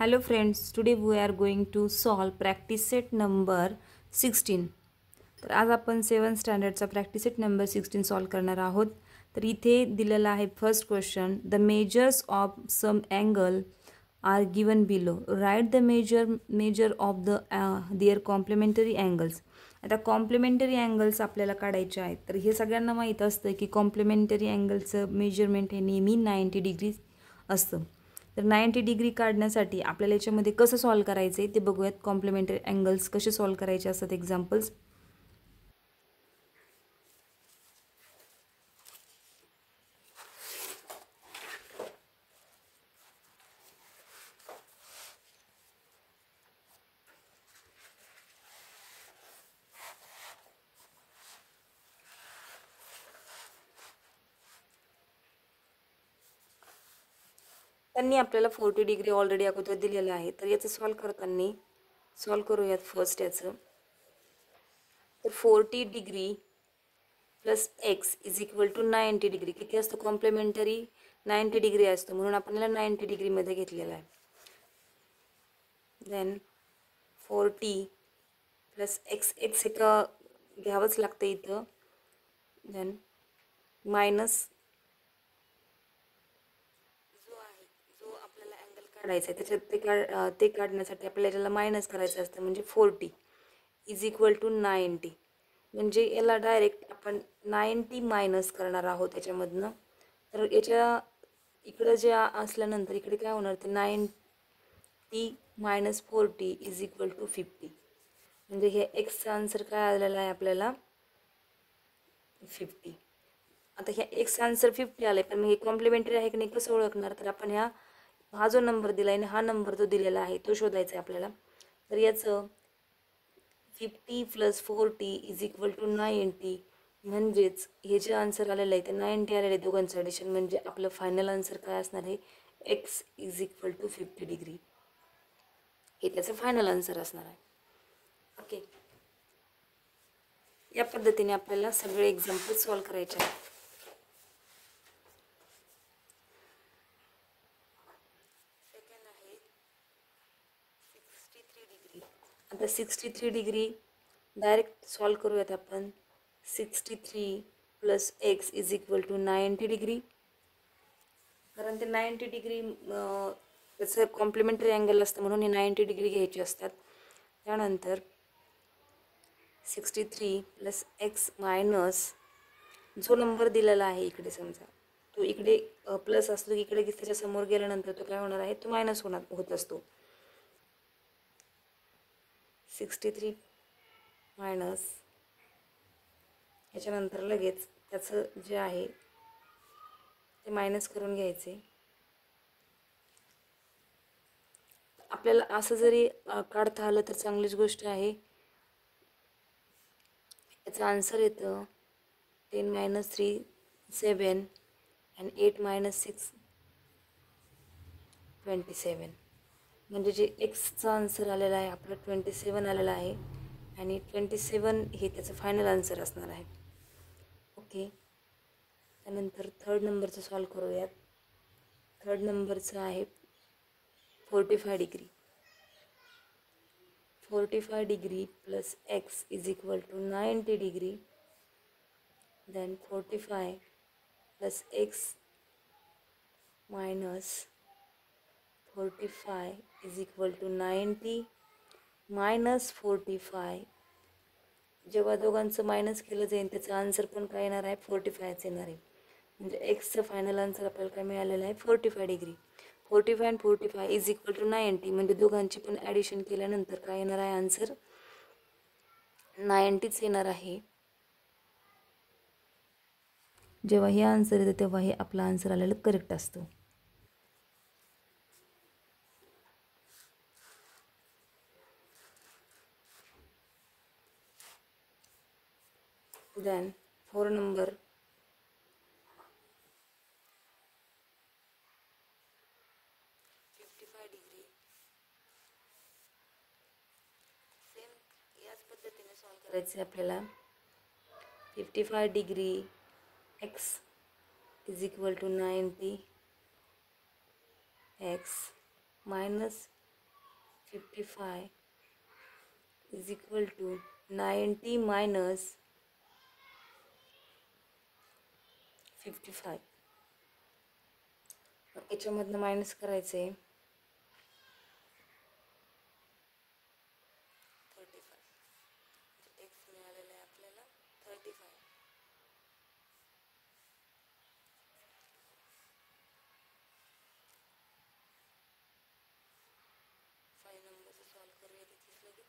Hello friends, today we are going to solve practice set number 16. तर आज आपण 7th स्टँडर्डचा प्रॅक्टिस सेट नंबर 16 सॉल्व करणार आहोत. तर इथे दिलेला आहे first question, the measures of some angle are given below. Right the measure of the their complementary angles. आता कॉम्प्लिमेंटरी अँगल्स आपल्याला काढायचे आहेत. तर हे सगळ्यांना माहीत असतं की कॉम्प्लिमेंटरी अँगलचं मेजरमेंट हे नेहमी 90 डिग्री असतं. तर 90 डिग्री काढण्यासाठी आपल्याला याच्यामध्ये कसं सॉल्व करायचं आहे ते बघूयात. कॉम्प्लिमेंटरी अँगल्स कसे सॉल्व करायचे असतात एक्झाम्पल्स. त्यांनी आपल्याला 40 डिग्री ऑलरेडी अगोदर दिलेलं आहे. तर याचं सॉल्व करूयात फर्स्ट याचं. तर 40 degree plus x is equal to 90 degree किती असतं कॉम्प्लिमेंटरी 90 डिग्री असतं, म्हणून आपण याला 90 डिग्रीमध्ये घेतलेलं आहे. देन 40 प्लस एक्स एक्स एक घ्यावंच लागतं इथं. देन मायनस जो आपल्याला अँगल काढायचा आहे त्याच्यात ते काढण्यासाठी आपल्याला याला मायनस करायचं असतं, म्हणजे 40 इज इक्वल टू 90. म्हणजे याला डायरेक्ट आपण 90 मायनस करणार आहोत याच्यामधनं. तर याच्या इकडं जे असल्यानंतर इकडे काय होणार, ते 90 मायनस 40 इज इक्वल टू 50. म्हणजे हे एक्सचा आन्सर काय आलेला आहे आपल्याला 50. आता ह्या एक्सचा आन्सर 50 आला आहे, पण मग हे कॉम्प्लिमेंटरी आहे की नाही कसं ओळखणार. तर आपण हा जो नंबर दिला आहे आणि हा नंबर जो दिलेला आहे तो शोधायचा आहे आपल्याला. तर याचं 50 प्लस 40 इज इक्वल टू 90. म्हणजेच हे जे आन्सर आलेलं आहे ते 90 आलेलं आहे दोघांचं ॲडिशन. म्हणजे आपलं फायनल आन्सर काय असणार आहे, x is equal to 50 degree. हे त्याचं फायनल आन्सर असणार आहे. ओके, या पद्धतीने आपल्याला सगळे एक्झाम्पल सॉल्व करायचे आहेत. सेकंड आहे 63 डिग्री. आता 63 डिग्री डायरेक्ट सॉल्व करूयात आपण. 63 plus x is equal to 90 degree. कारण ते 90 डिग्री त्याचं कॉम्प्लिमेंटरी अँगल असतं, म्हणून हे 90 डिग्री घ्यायचे असतात. त्यानंतर 63 प्लस एक्स मायनस जो नंबर दिलेला आहे इकडे, समजा तो इकडे प्लस असतो की इकडे त्याच्या समोर गेल्यानंतर तो काय होणार आहे, तो मायनस होत असतो. 63 मायनस याच्यानंतर लगेच त्याचं जे आहे ते मायनस करून घ्यायचे. आपल्याला असं जरी काढता आलं तर चांगलीच गोष्ट आहे. याचं आन्सर येतं 10 मायनस 3 7 आणि 8 मायनस 6 27. म्हणजे जे एक्सचा आन्सर आलेला आहे आपला 27 आलेला आहे आणि 27 हे त्याचं फायनल आन्सर असणार आहे. ओके, त्यानंतर थर्ड नंबरचं सॉल्व करूयात. थर्ड नंबरचं आहे 45 degree. 45 degree plus x is equal to 90 degree. Then 45 plus x minus 45 is equal to 90 minus 45. जेव्हा दोघांचं मायनस केलं जाईल त्याचं आन्सर पण काय येणार आहे, 45च येणार आहे. म्हणजे एक्सचं फायनल आन्सर आपल्याला काय मिळालेलं आहे, 45 degree. 45 and 45 is equal to 90. म्हणजे दोघांची पण ॲडिशन केल्यानंतर काय येणार आहे आन्सर, 90च येणार आहे. जेव्हा हे आन्सर येतं तेव्हा हे आपला आन्सर आलेलं करेक्ट असतं. Then 4 number 55 degree. सेम याच पद्धतीने सॉल्व करायचं आहे आपल्याला. 55 degree x is equal to 90 x minus 55 is equal to 90 minus 55. याच्यामधनं मायनस करायचं आहे 35. एक्स मिळालेलं आहे आपल्याला 35. 5 नंबरचं सॉल्व करूया तिथेच लगेच.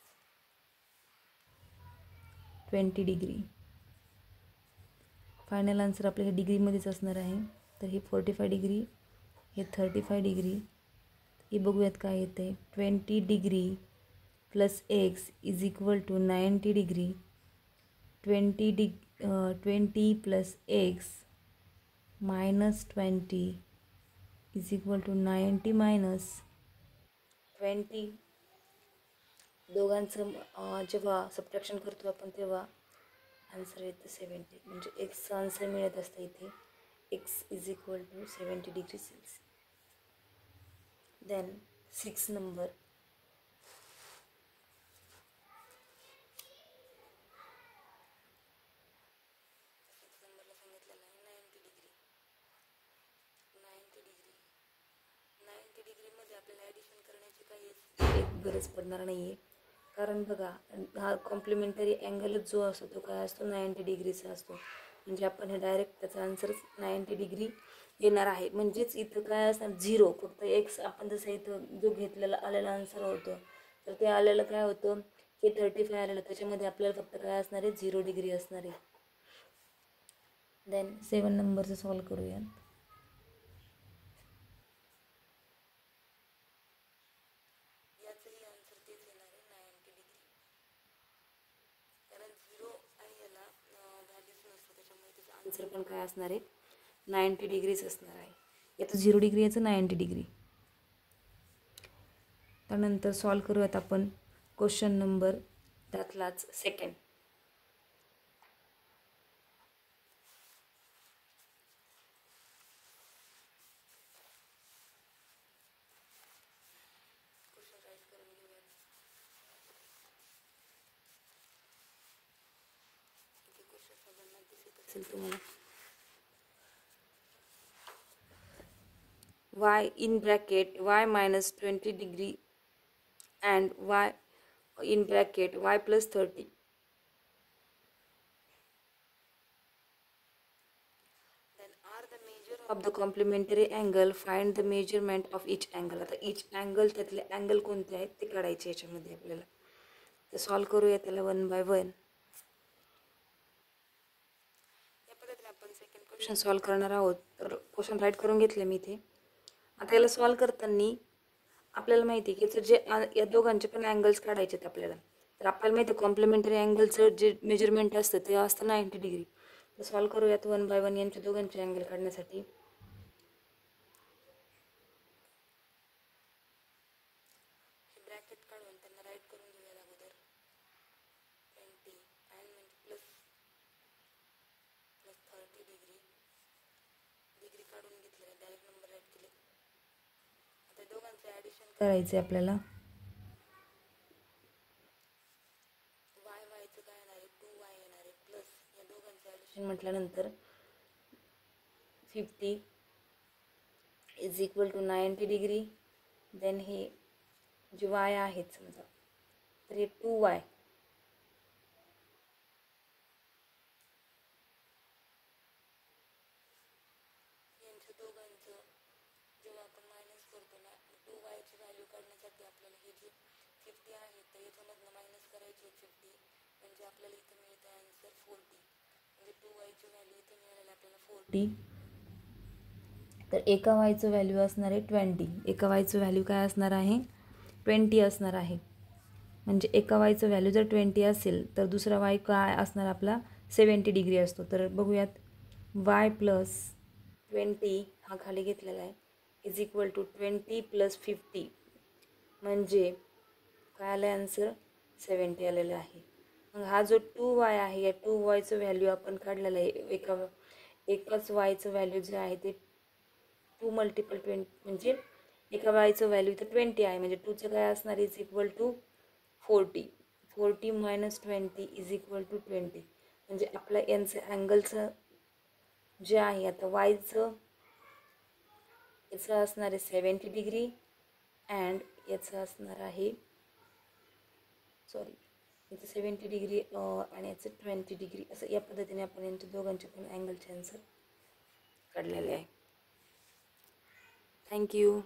20 डिग्री. फायनल आन्सर आपल्या हे डिग्रीमध्येच असणार आहे. तर ही 45 डिग्री, हे 35 डिग्री. हे बघूयात काय येतं आहे. 20 degree plus x is equal to 90 degree. 20 plus x minus 20 is equal to 90 minus 20. दोघांचं जेव्हा सबट्रॅक्शन करतो आपण तेव्हा आन्सर येतं 70. म्हणजे एक्सचं आन्सर मिळत असतं इथे. X is equal to 70 degree Celsius. Then 6 number. नंबरला सांगितलेलं आहे 90 डिग्री. 90 डिग्रीमध्ये आपल्याला ॲडिशन करण्याची काही एक गरज पडणार नाही आहे. कारण बघा, हा कॉम्प्लिमेंटरी अँगलच जो असतो तो काय असतो 90 डिग्रीचा असतो. म्हणजे आपण हे डायरेक्ट त्याचा आन्सरच 90 डिग्री येणार आहे. म्हणजेच इथं काय असणार 0. फक्त एक्स आपण जसं इथं जो घेतलेला आलेला आन्सर होतं तर ते आलेलं काय होतं की 35 आलेलं, त्याच्यामध्ये आपल्याला फक्त काय असणार आहे 0 डिग्री असणार आहे. देन 7 नंबरचं सॉल्व करूयात. याचंही आन्सर तेच येणार आहे 90 डिग्री. कारण 0 आणि याला व्हॅल्यूच नसतं, त्याच्यामुळे त्याचं आन्सर पण काय असणार आहे 90 डिग्रीच असणार आहे. याचं 0 डिग्री, याचं 90 डिग्री. त्यानंतर सॉल्व करूयात आपण क्वेश्चन नंबर त्यातलाच सेकंड. तुम्हाला y in bracket y minus 20 degree and y in bracket y plus 30. Then are the measure of the complementary angle. Find the measurement of each angle. आता each angle त्यातले angle कोणते आहेत ते काढायचे याच्यामध्ये आपल्याला. तर सॉल्व करूया त्याला 1 by 1. या पद्धतीने आपण सेकंड क्वेश्चन सॉल्व करणार आहोत. तर क्वेश्चन राईट करून घेतले मी इथे. आता याला सॉल्व करताना आपल्याला माहिती आहे की जे या दोघांचे पण अँगल्स काढायचे आहेत आपल्याला. तर आपल्याला माहिती आहे कॉम्प्लिमेंटरी अँगलचं जे मेजरमेंट असतं ते असतं 90 डिग्री. तर सॉल्व करूयात 1 by 1 यांच्या दोघांचे अँगल काढण्यासाठी. ब्रॅकेट काढून त्यांना राईट करून घेऊया अगोदर. 20 आणि म्हणजे प्लस 30 डिग्री. डिग्री काढून घेतलेला डायरेक्ट नंबर राईट केले. आता दोघांचं ॲडिशन करायचं आहे आपल्याला. वायचं काय येणार आहे 2y येणार आहे प्लस या दोघांचं ॲडिशन म्हटल्यानंतर 50 is equal to 90 degree. Then हे जे y आहेत समजा तर हे 2y यांच्या दोघांचं जेव्हा आपण मायनस करतो ना 2yची व्हॅल्यू काढण्यासाठी आपल्याला हे जे 50 आहे तर याच्यामधनं मायनस करायची 50. म्हणजे आपल्याला इथं मिळतं आन्सर 40. म्हणजे 2yची व्हॅल्यू इथं मिळालेली आपल्याला 40. तर एका वायचं व्हॅल्यू असणार आहे 20. एका वायचं व्हॅल्यू काय असणार आहे 20 असणार आहे. म्हणजे एका वायचं व्हॅल्यू जर 20 असेल तर दुसरा वाय काय असणार आपला 70 डिग्री असतो. तर बघूयात वाय प्लस 20 हा खाली घेतलेला आहे इज इक्वल टू 20 प्लस 50. म्हणजे काय आलं आहे आन्सर 70 आलेलं आहे. मग हा जो 2y आहे या 2yचं व्हॅल्यू आपण काढलेलं आहे. एकाच वायचं व्हॅल्यू जे आहे ते 2 मल्टिपल 20 म्हणजे एका वायचं व्हॅल्यू इथं 20 आहे, म्हणजे 2चं काय असणार is equal to 40. 40 minus 20 is equal to 20. म्हणजे आपलं यांचं अँगलचं जे आहे आता वायचं याचं असणार आहे 70 डिग्री अँड याचं असणार आहे इथं 70 डिग्री आणि याचं 20 डिग्री. असं या पद्धतीने आपण यांच्या दोघांचे पण अँगलचे आन्सर काढलेले आहे. थँक्यू.